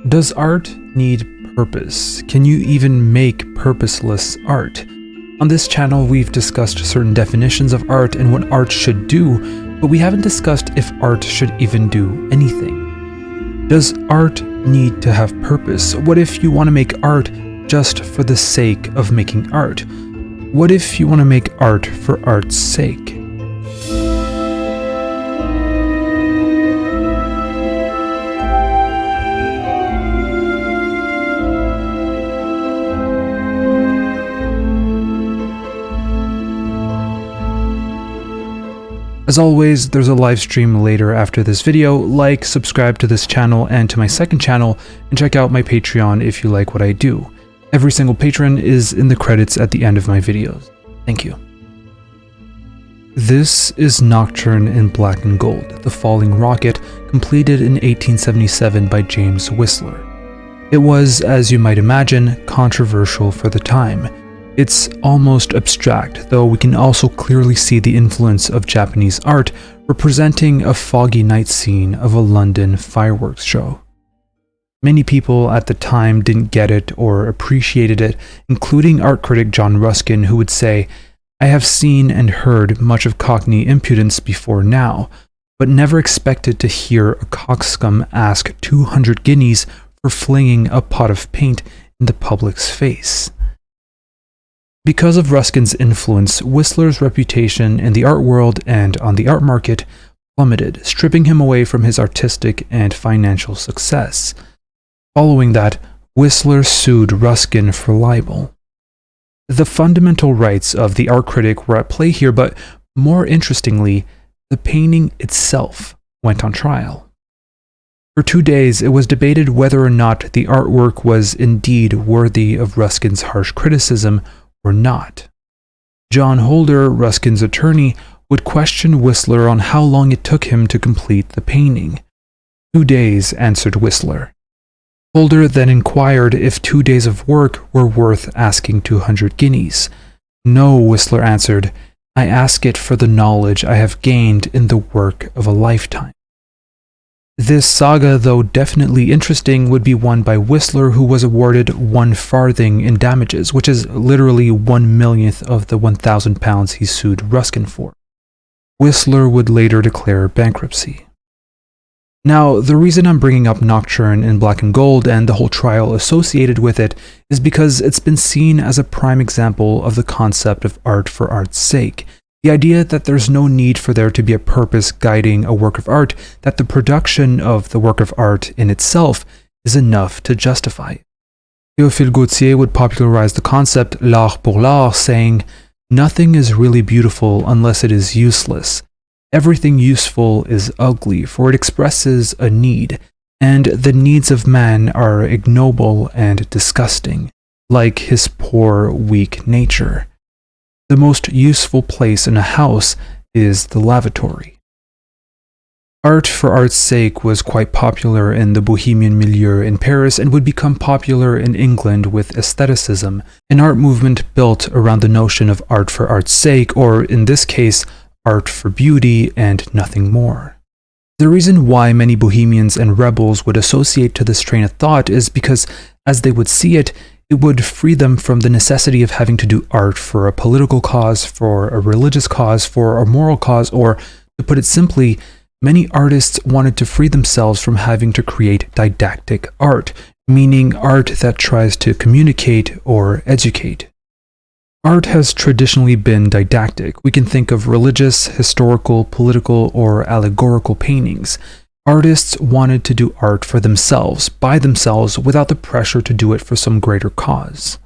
Does art need purpose? Can you even make purposeless art? On this channel, we've discussed certain definitions of art and what art should do, but we haven't discussed if art should even do anything. Does art need to have purpose? What if you want to make art just for the sake of making art? What if you want to make art for art's sake? As always, there's a live stream later after this video. Like, subscribe to this channel and to my second channel, and check out my Patreon if you like what I do. Every single patron is in the credits at the end of my videos. Thank you. This is Nocturne in black and gold, The Falling Rocket, completed in 1877 by James Whistler. It was, as you might imagine, controversial for the time. It's almost abstract, though we can also clearly see the influence of Japanese art, representing a foggy night scene of a London fireworks show. Many people at the time didn't get it or appreciated it, including art critic John Ruskin, who would say, "I have seen and heard much of Cockney impudence before now, but never expected to hear a coxcomb ask 200 guineas for flinging a pot of paint in the public's face." Because of Ruskin's influence, Whistler's reputation in the art world and on the art market plummeted, stripping him away from his artistic and financial success. Following that, Whistler sued Ruskin for libel. The fundamental rights of the art critic were at play here, but more interestingly, the painting itself went on trial. For 2 days, it was debated whether or not the artwork was indeed worthy of Ruskin's harsh criticism or not. John Holder, Ruskin's attorney, would question Whistler on how long it took him to complete the painting. 2 days, answered Whistler. Holder then inquired if 2 days of work were worth asking 200 guineas. No, Whistler answered, I ask it for the knowledge I have gained in the work of a lifetime. This saga, though definitely interesting, would be won by Whistler, who was awarded 1 farthing in damages, which is literally 1/1,000,000th of the £1,000 he sued Ruskin for. Whistler would later declare bankruptcy. Now, the reason I'm bringing up Nocturne in black and gold and the whole trial associated with it is because it's been seen as a prime example of the concept of art for art's sake. The idea that there's no need for there to be a purpose guiding a work of art, that the production of the work of art in itself is enough to justify it. Théophile Gautier would popularize the concept l'art pour l'art, saying, "Nothing is really beautiful unless it is useless. Everything useful is ugly, for it expresses a need, and the needs of man are ignoble and disgusting, like his poor, weak nature. The most useful place in a house is the lavatory." Art for art's sake was quite popular in the Bohemian milieu in Paris and would become popular in England with aestheticism, an art movement built around the notion of art for art's sake, or in this case, art for beauty and nothing more. The reason why many Bohemians and rebels would associate to this train of thought is because, as they would see it, it would free them from the necessity of having to do art for a political cause, for a religious cause, for a moral cause, or, to put it simply, many artists wanted to free themselves from having to create didactic art, meaning art that tries to communicate or educate. Art has traditionally been didactic. We can think of religious, historical, political, or allegorical paintings. Artists wanted to do art for themselves, by themselves, without the pressure to do it for some greater cause.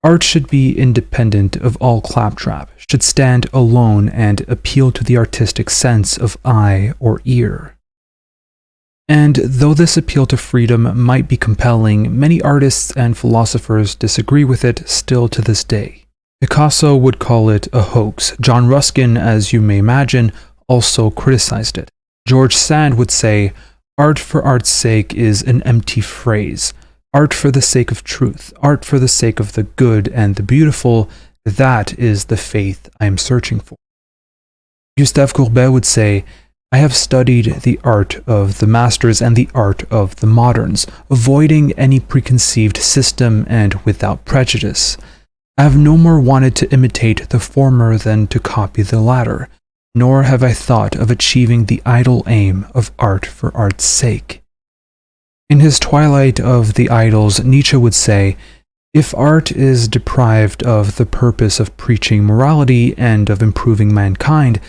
Art should be independent of all claptrap, should stand alone and appeal to the artistic sense of eye or ear. And though this appeal to freedom might be compelling, many artists and philosophers disagree with it still to this day. Picasso would call it a hoax. John Ruskin, as you may imagine, also criticized it. George Sand would say, "Art for art's sake is an empty phrase. Art for the sake of truth, art for the sake of the good and the beautiful, that is the faith I am searching for." Gustave Courbet would say, I have studied the art of the masters and the art of the moderns, avoiding any preconceived system and without prejudice. I have no more wanted to imitate the former than to copy the latter, nor have I thought of achieving the idle aim of art for art's sake. In his Twilight of the Idols, Nietzsche would say, "If art is deprived of the purpose of preaching morality and of improving mankind,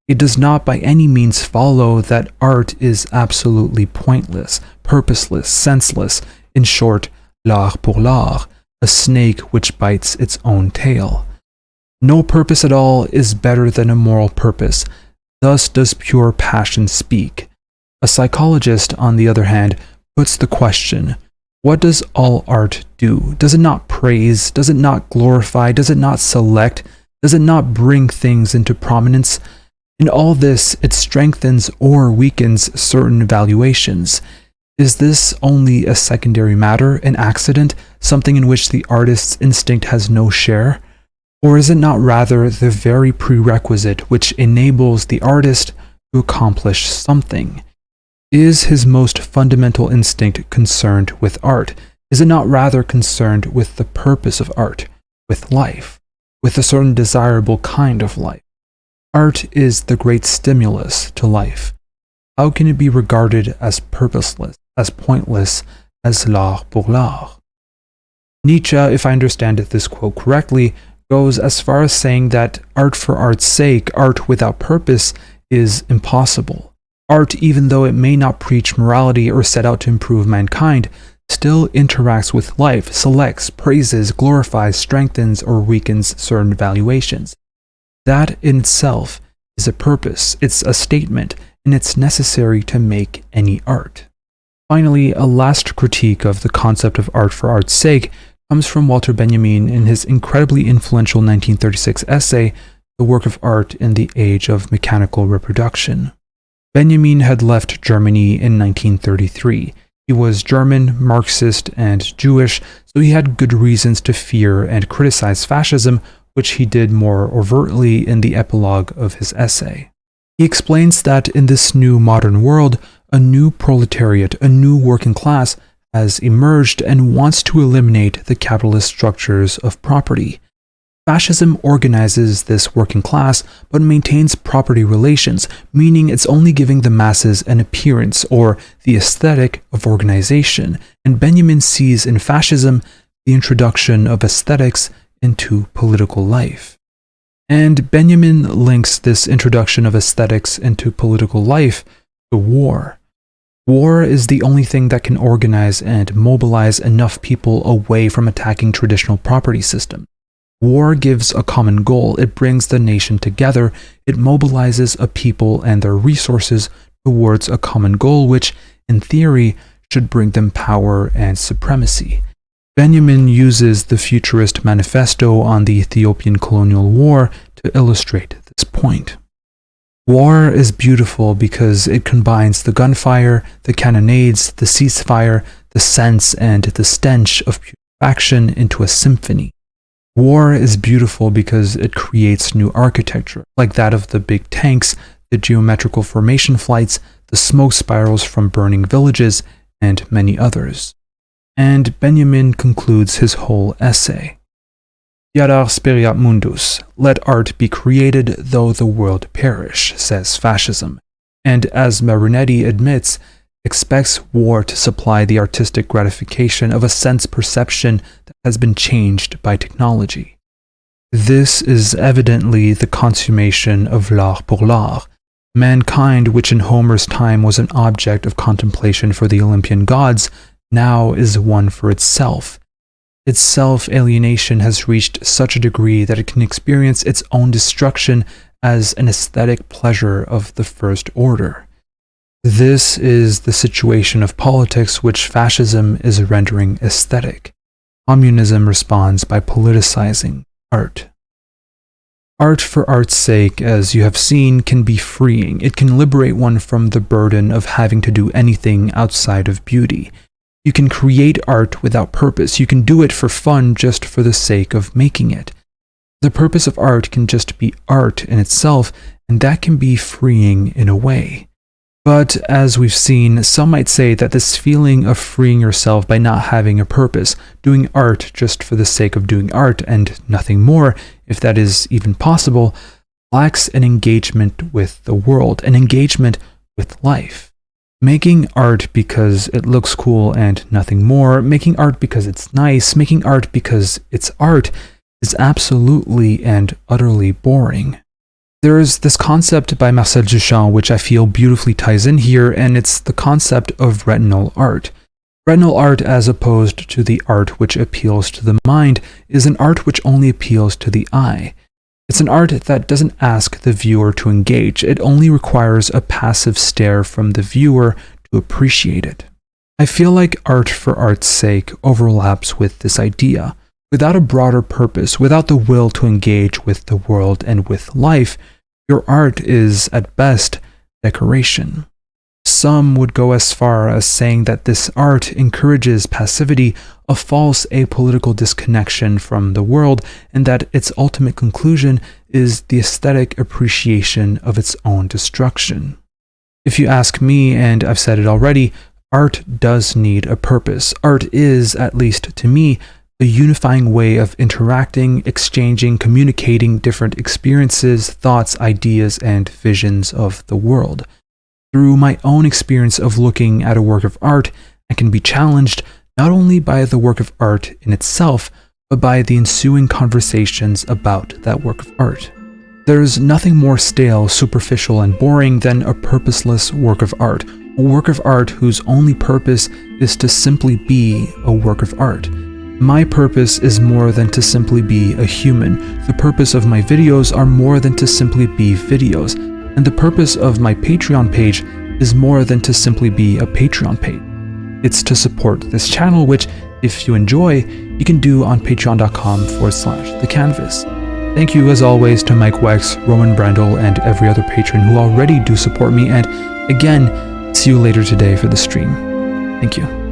it does not by any means follow that art is absolutely pointless, purposeless, senseless, in short, l'art pour l'art, a snake which bites its own tail. No purpose at all is better than a moral purpose. Thus does pure passion speak." A psychologist, on the other hand, puts the question, what does all art do? Does it not praise? Does it not glorify? Does it not select? Does it not bring things into prominence? In all this, it strengthens or weakens certain valuations. Is this only a secondary matter, an accident, something in which the artist's instinct has no share? Or is it not rather the very prerequisite which enables the artist to accomplish something? Is his most fundamental instinct concerned with art? Is it not rather concerned with the purpose of art, with life, with a certain desirable kind of life? Art is the great stimulus to life. How can it be regarded as purposeless, as pointless, as l'art pour l'art? Nietzsche, if I understand this quote correctly, goes as far as saying that art for art's sake, art without purpose, is impossible. Art, even though it may not preach morality or set out to improve mankind, still interacts with life, selects, praises, glorifies, strengthens, or weakens certain valuations. That in itself is a purpose, it's a statement, and it's necessary to make any art. Finally, a last critique of the concept of art for art's sake comes from Walter Benjamin in his incredibly influential 1936 essay, The Work of Art in the Age of Mechanical Reproduction. Benjamin had left Germany in 1933. He was German, Marxist, and Jewish, so he had good reasons to fear and criticize fascism, which he did more overtly in the epilogue of his essay. He explains that in this new modern world, a new proletariat, a new working class, has emerged and wants to eliminate the capitalist structures of property. Fascism organizes this working class, but maintains property relations, meaning it's only giving the masses an appearance or the aesthetic of organization, and Benjamin sees in fascism the introduction of aesthetics into political life. And Benjamin links this introduction of aesthetics into political life to war. War is the only thing that can organize and mobilize enough people away from attacking traditional property systems. War gives a common goal, it brings the nation together, it mobilizes a people and their resources towards a common goal which, in theory, should bring them power and supremacy. Benjamin uses the futurist manifesto on the Ethiopian colonial war to illustrate this point. War is beautiful because it combines the gunfire, the cannonades, the ceasefire, the sense and the stench of putrefaction into a symphony. War is beautiful because it creates new architecture, like that of the big tanks, the geometrical formation flights, the smoke spirals from burning villages, and many others. And Benjamin concludes his whole essay. Fiat speriat mundus, let art be created though the world perish, says fascism, and as Marinetti admits, expects war to supply the artistic gratification of a sense perception that has been changed by technology. This is evidently the consummation of l'art pour l'art. Mankind, which in Homer's time was an object of contemplation for the Olympian gods, now is one for itself. Its self-alienation has reached such a degree that it can experience its own destruction as an aesthetic pleasure of the first order. This is the situation of politics which fascism is rendering aesthetic. Communism responds by politicizing art. Art for art's sake, as you have seen, can be freeing. It can liberate one from the burden of having to do anything outside of beauty. You can create art without purpose. You can do it for fun just for the sake of making it. The purpose of art can just be art in itself, and that can be freeing in a way. But as we've seen, some might say that this feeling of freeing yourself by not having a purpose, doing art just for the sake of doing art and nothing more, if that is even possible, lacks an engagement with the world, an engagement with life. Making art because it looks cool and nothing more, making art because it's nice, making art because it's art, is absolutely and utterly boring. There is this concept by Marcel Duchamp which I feel beautifully ties in here, and it's the concept of retinal art. Retinal art, as opposed to the art which appeals to the mind, is an art which only appeals to the eye. It's an art that doesn't ask the viewer to engage, it only requires a passive stare from the viewer to appreciate it. I feel like art for art's sake overlaps with this idea. Without a broader purpose, without the will to engage with the world and with life, your art is, at best, decoration. Some would go as far as saying that this art encourages passivity, a false apolitical disconnection from the world, and that its ultimate conclusion is the aesthetic appreciation of its own destruction. If you ask me, and I've said it already, art does need a purpose. Art is, at least to me, a unifying way of interacting, exchanging, communicating different experiences, thoughts, ideas, and visions of the world. Through my own experience of looking at a work of art, I can be challenged not only by the work of art in itself, but by the ensuing conversations about that work of art. There's nothing more stale, superficial, and boring than a purposeless work of art, a work of art whose only purpose is to simply be a work of art. My purpose is more than to simply be a human. The purpose of my videos are more than to simply be videos. And the purpose of my Patreon page is more than to simply be a Patreon page. It's to support this channel, which, if you enjoy, you can do on patreon.com/thecanvas. Thank you as always to Mike Wex, Roman Brandel, and every other patron who already do support me, and again, see you later today for the stream. Thank you.